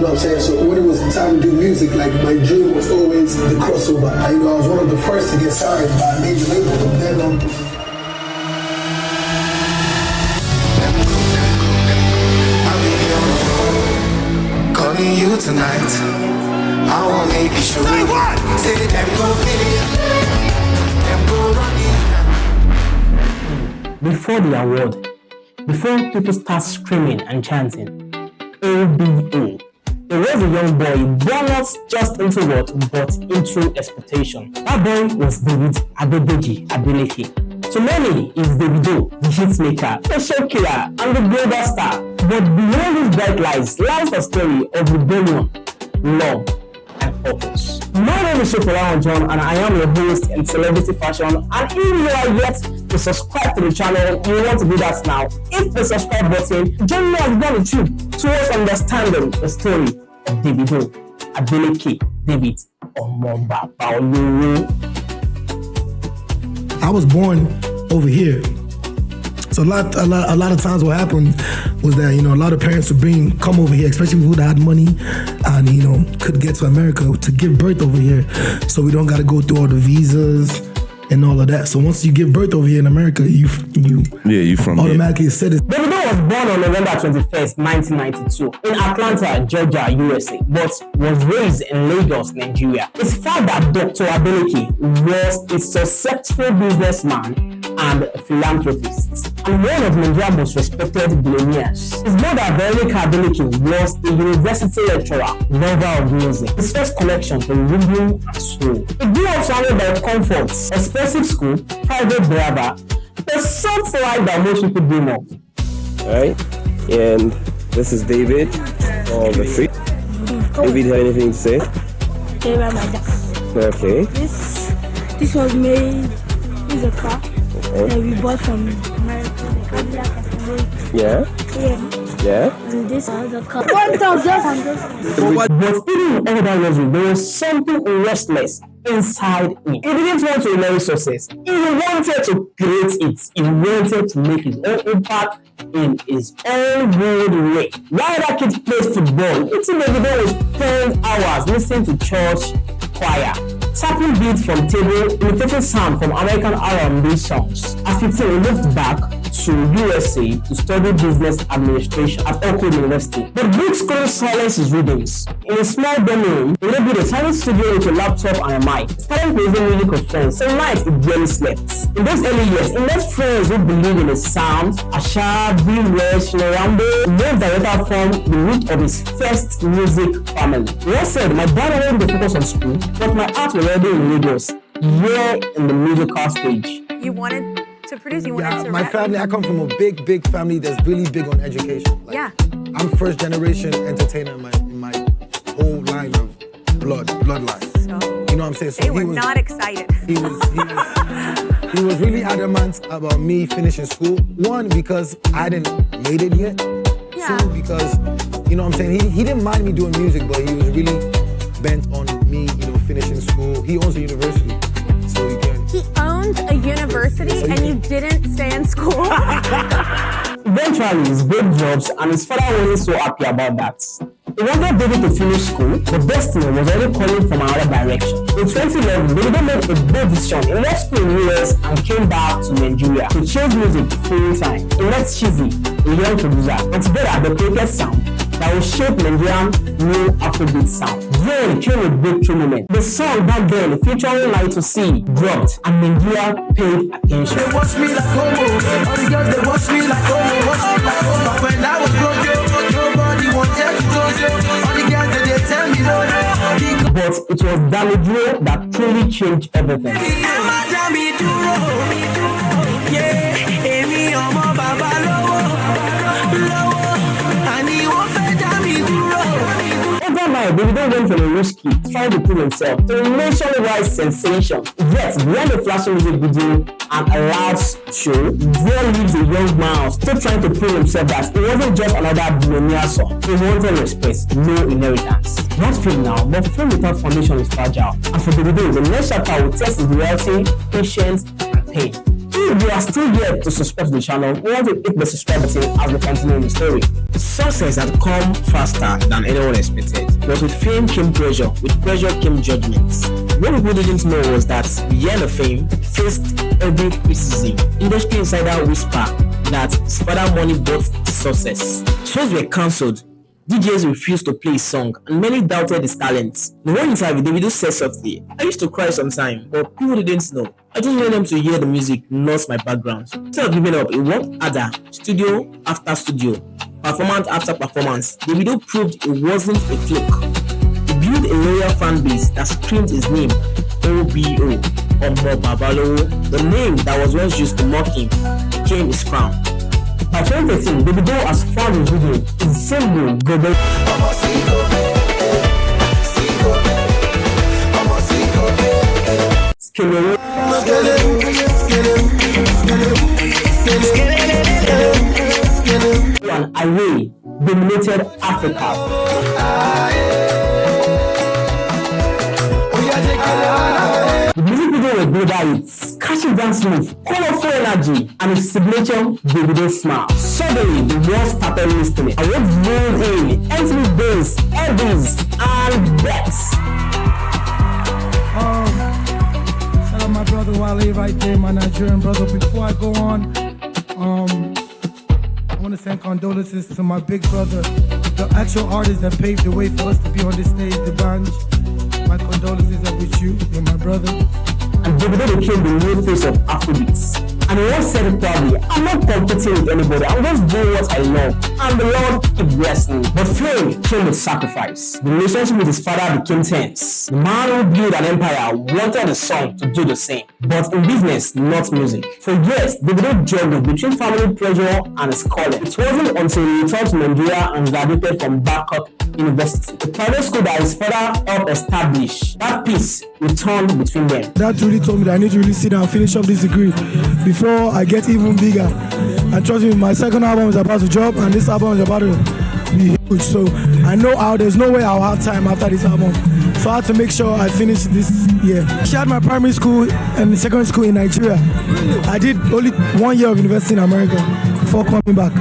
what I'm saying? So when it was time to do music, like my dream was always the crossover. I was one of the first to get signed by a major label. Then calling you tonight. I won't make you sure. Say what? Say them go finish. Them go running. Before the award, before people start screaming and chanting, OBO, there was a young boy born not just into what, but into expectation. That boy was David Adeleke. To many is Davido, the hitmaker, the show killer, and the global star. But behind these bright lies lies the story of rebellion, love, and purpose. My name is Shopolawan John, and I am your host in Celebrity Fashion. And if you are yet to subscribe to the channel, you want to do that now. Hit the subscribe button. Join me as we go on the trip towards understanding the story of Davido, Adeleke, David, Omo Baba Olowo. I was born over here. So a lot of times what happened was that, a lot of parents would come over here, especially people that had money and, could get to America to give birth over here. So we don't got to go through all the visas and all of that. So once you give birth over here in America, you from automatically a citizen. Davido was born on November 21st, 1992 in Atlanta, Georgia, USA, but was raised in Lagos, Nigeria. His father, Dr. Adeleke, was a successful businessman and philanthropist, and one of Nigeria's most respected billionaires. His mother, Veronica Adeleke, was a university lecturer, lover of music. His first connection to rhythm and soul. He grew up surrounded by comforts, expensive school, private driver, the soft life that most people dream of. Alright, and this is David, all the three. David, have anything to say? Okay. This was made. This is a car that we bought from America. Yeah. And this is the car. 1,000. But even in all that luxury, there was something restless inside him. He didn't want to inherit success. He wanted to create it. He wanted to make his own impact in his own good way. While that kid plays football, it's in Davido was spend hours listening to church choir, tapping beats from table, imitating sound from American R&B songs. At 15, he moved back to USA to study business administration at Oakwood University. But books couldn't silence his rhythms. In a small demo room, he lived in a tiny studio with a laptop and a mic. He started playing music with friends. Some nights he barely slept. In those early years, he met friends who believed in his sound. Asha, B-Resh, Norambe, those director formed the root of his first music family. He once said, "My dad wanted to focus on school, but my art was already in Lagos, here in the musical stage." You wanted to produce, you wanted to my rap. family, I come from a big family that's really big on education. Yeah. I'm first generation entertainer in my whole line of bloodline. So You know what I'm saying? So they were not excited. He was really adamant about me finishing school. One, because I hadn't made it yet. Yeah. Two, because, you know what I'm saying? He didn't mind me doing music, but he was really bent on me, finishing school. He owns a university, so he can. He owns a university and you didn't stay in school? Eventually, his babe drops, and his father wasn't so happy about that. He wanted David to finish school, but destiny was already calling from another direction. In 2011, David made a bold decision. He left school in the US and came back to Nigeria to change music full time. He met Chizzy, a young producer, and together they created sound that will shape Nigerian new Afrobeat sound. Then came a breakthrough moment. The song back then, featuring Light to See, dropped, and Nigeria paid attention. They watch me like Omo, all the girls they watch me like Omo, But when I was broke, nobody wanted to close you. All the girls they tell me no. But it was Davido that truly changed everything. Overnight, Davido went from a risky, trying to prove himself, to a nationwide sensation. Yet, behind the flashy music video and a loud show, there lives a young man still trying to prove himself that it wasn't just another billionaire song. He wanted respect, no inheritance. Not fame now, but fame without foundation is fragile. And for Davido, the next chapter will test his loyalty, patience, and pain. If you are still yet to subscribe to the channel, we want to hit the subscribe button as we continue the story. Success had come faster than anyone expected, but with fame came pressure, with pressure came judgments. What people didn't know was that behind the fame faced every criticism. Industry insider whisper that his father money bought success. Shows were cancelled, DJs refused to play his song, and many doubted his talents. In one interview, Davido said softly, "I used to cry sometimes, but people didn't know. I just wanted them to hear the music, not my background." Instead of giving up, he worked harder, studio after studio, performance after performance. Davido proved it wasn't a fluke. He built a loyal fan base that screamed his name, OBO, Omo Baba Olowo. The name that was once used to mock him became his crown. By 2013, Davido has found his rhythm. His single, Go Baby. And Away dominated Africa. The music video was global hits, catchy dance move, colorful energy, and his signature Davido smile. Suddenly, the world started listening. And what rolled in? MTV Days, Eddies, and Bex. Shout out my brother Wale right there, my Nigerian brother. Before I go on, I want to send condolences to my big brother, the actual artist that paved the way for us to be on this stage, the band. My condolences are with you, you're my brother. And Davido became the new face of Afrobeats. And he once said it proudly, "I'm not competing with anybody, I'm just doing what I love. And the Lord keep blessing me." But fame came with sacrifice. The relationship with his father became tense. The man who built an empire wanted the son to do the same. But in business, not music. For years, Davido juggled between family pressure and his calling. It wasn't until he returned to Nigeria and graduated from Backup University, the private school that his father helped establish, that peace returned between them. That really told me that I need to really sit down and finish up this degree before I get even bigger. And trust me, my second album is about to drop and this album is about to be huge. So I know there's no way I'll have time after this album. So I had to make sure I finish this year. I had my primary school and secondary school in Nigeria. I did only 1 year of university in America before coming back.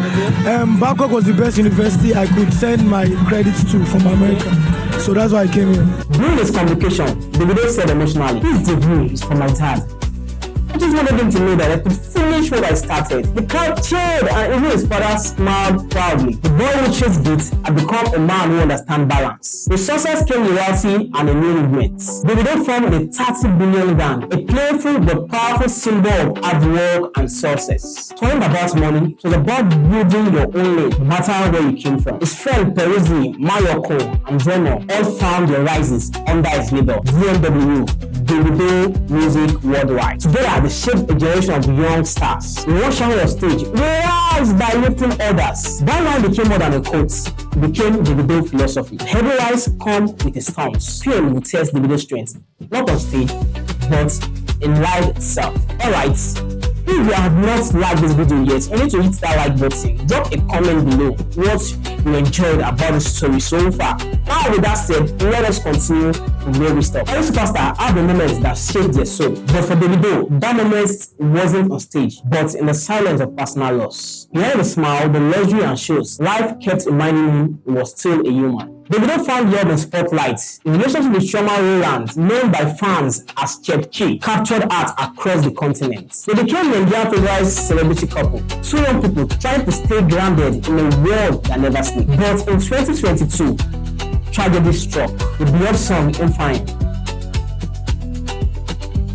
Bangkok was the best university I could send my credits to from America. So that's why I came here. During his convocation, Davido said emotionally, "This degree is for my dad. I just wanted him to know that I could finish what I started." The crowd cheered and even his father smiled proudly. The boy who chased beats had become a man who understands balance. With success came loyalty and a new movement. Davido formed the 30 billion gang, a playful but powerful symbol of hard work and success. It wasn't about money, it was about building your own lane, no matter where you came from. His friend Peruzzi, Mayoko, and Drummer all found their rises under his label, DMW, Davido Music Worldwide. Together, they shaped a generation of young stars. In one genre of stage, rise by lifting others. That line became more than a quote. It became Davido philosophy. Heavy rise come with its storms. Fame will test Davido's strength, not on stage, but in life itself. Alright, if you have not liked this video yet, you need to hit that like button. Drop a comment below what you enjoyed about the story so far. Now with that said, let us continue with where we stop. Every superstar have the moments that shaped their soul. But for Davido, that moment wasn't on stage, but in the silence of personal loss. Behind the smile, the luxury and shows, life kept reminding him he was still a human. Davido found love in spotlight. In relationship with Shoma Rowland, known by fans as Chef Chi, captured art across the continent. They became Nigeria's favorite celebrity couple. Two young people trying to stay grounded in a world that never sleeps. But in 2022, tragedy struck. The beloved song Infine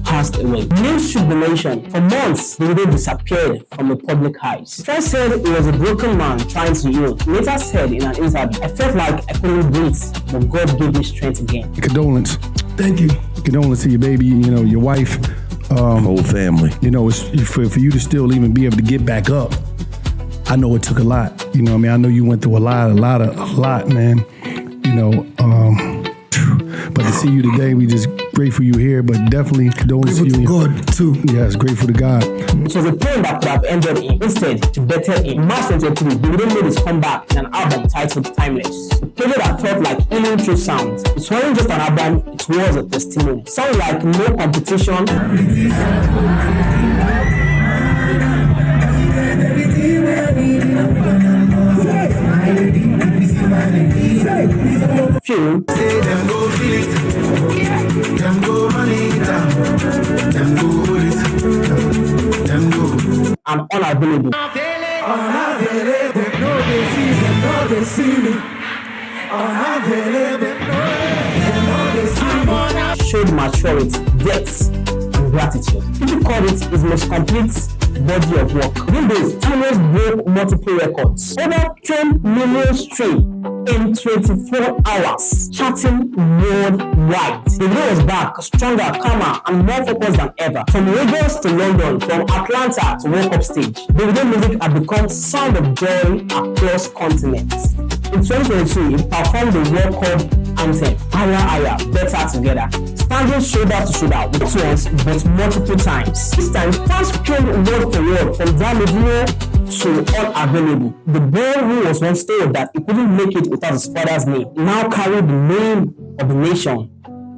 passed away. News shook the nation. For months, Davido disappeared from the public eyes. First said he was a broken man trying to heal. Later said in an interview, "I felt like I couldn't breathe, but God gave me strength again." Condolence. Thank you. Condolence to your baby, your wife. Whole family. It's for you to still even be able to get back up. I know it took a lot. I know you went through a lot, man. But to see you today, we just grateful you here, but definitely condolences Grateful to to God too. Yes, grateful to God. It was a pain that could have ended him. Instead, to better him. In March 2023, Davido made his comeback in an album titled Timeless. A project that felt like healing through sound. It wasn't just an album, it was a testimony. Sound like No Competition. Few. Say them go feel it. Them go run it down. Them go hold it. Them go. And unavailable. Unavailable. No they see them, no they see me. Unavailable. No they see me. Showed maturity, depth, and gratitude. People call it his most complete body of work. These days, Timeless broke multiple records. Over 10 million streams in 24 hours, charting worldwide. The video was back, stronger, calmer, and more focused than ever. From Lagos to London, from Atlanta to World Cup stage, the video music had become sound of joy across continents. In 2022, it performed the World Cup anthem, Higher, Higher, Better Together, standing shoulder to shoulder with once but multiple times. This time, fans screamed word for word from Davido to unavailable. The boy who was once told that he couldn't make it without his father's name now carried the name of the nation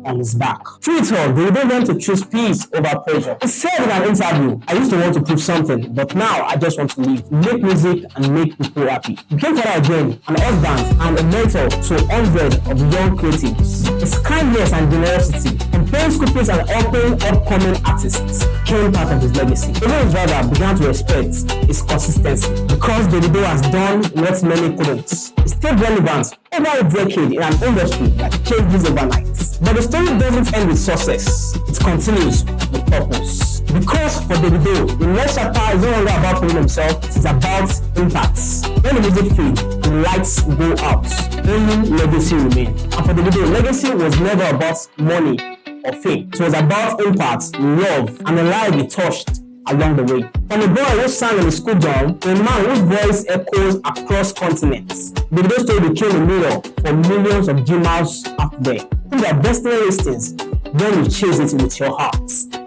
on his back. Through it all, they didn't want to choose peace over pressure. He said in an interview, I used to want to prove something, but now I just want to live, make music and make people happy. He became father again, an husband and a mentor to hundreds of young creatives. His kindness and generosity, and paying school fees and helping upcoming artists became part of his legacy. Even his brother began to respect his consistency because Davido has done what many couldn't. He stayed relevant over a decade in an industry that changes overnight. But the story doesn't end with success, it continues with purpose. Because for Davido, the next chapter is no longer about proving himself, it is about impacts. When the music fades and lights go out, only legacy remains. And for Davido, legacy was never about money or fame. It was about impact, love, and the life he touched along the way. From a boy who sang in the school dorm to a man whose voice echoes across continents, Davido's story became a mirror for millions of dreamers out there. Their destiny listings when you chase it with your heart.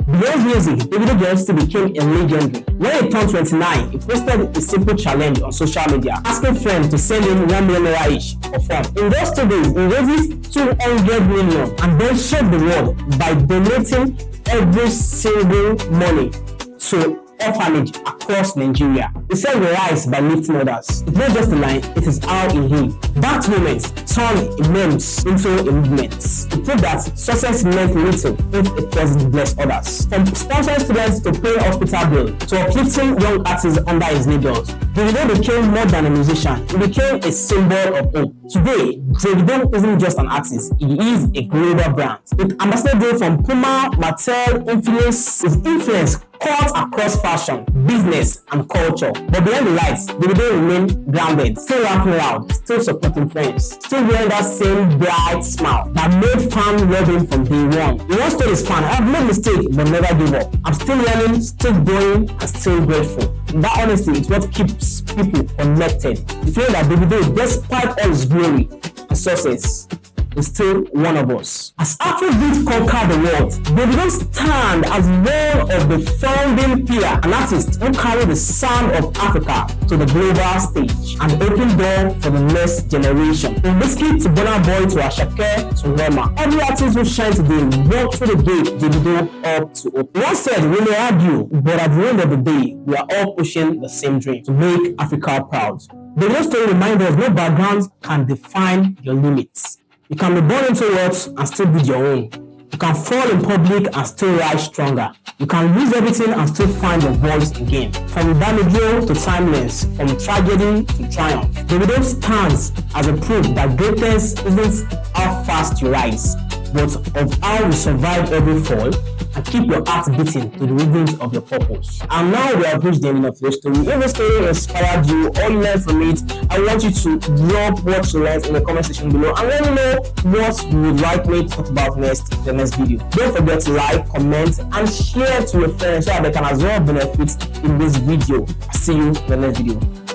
Beyond music, Davido Johnson became a legendary. When he turned 29, he posted a simple challenge on social media, asking friends to send him $1 million each for fun. In those 2 days, he raised 200 million and then shocked the world by donating every single money to orphanage across Nigeria. He said we rise by lifting others. It's not just a line, it is how he lived. That moment turned a memes into a movement. It proved that success meant little if it doesn't bless others. From sponsoring students to paying hospital bill to uplifting young artists under his labels, Davido became more than a musician. He became a symbol of hope. Today, Davido isn't just an artist, he is a global brand. With ambassador from Puma, Mattel, his influence cut across fashion, business, and culture. But behind the lights, Davido remained grounded, still laughing loud, still supporting friends, still wearing that same bright smile that made fans love him from day one. He once told his fan, I have made mistakes, but never give up. I'm still learning, still growing, and still grateful. That honesty is what keeps people connected. The feeling that Davido, despite all his glory and success, is still one of us. As Afrobeat conquered the world, Davido stand as one of the founding pillars, an artist who carried the sound of Africa to the global stage and opened door for the next generation. From Whiskey to Burna Boy to Asake to Rema, every artist who shines today walked through the gate Davido up to open. One said, we may argue, but at the end of the day, we are all pushing the same dream to make Africa proud. Davido's story reminds us no background can define your limits. You can be born into what and still build your own. You can fall in public and still rise stronger. You can lose everything and still find your voice again. From Davido to timeless, from tragedy to triumph, Davido stands as a proof that greatness isn't how fast you rise, but of how you survive every fall and keep your heart beating to the rhythms of your purpose. And now we have reached the end of the story. If the story inspired you or you learned from it, I want you to drop what you learned in the comment section below and let me know what you would like me to talk about next in the next video. Don't forget to like, comment, and share to your friends so that they can as well benefit in this video. I'll see you in the next video.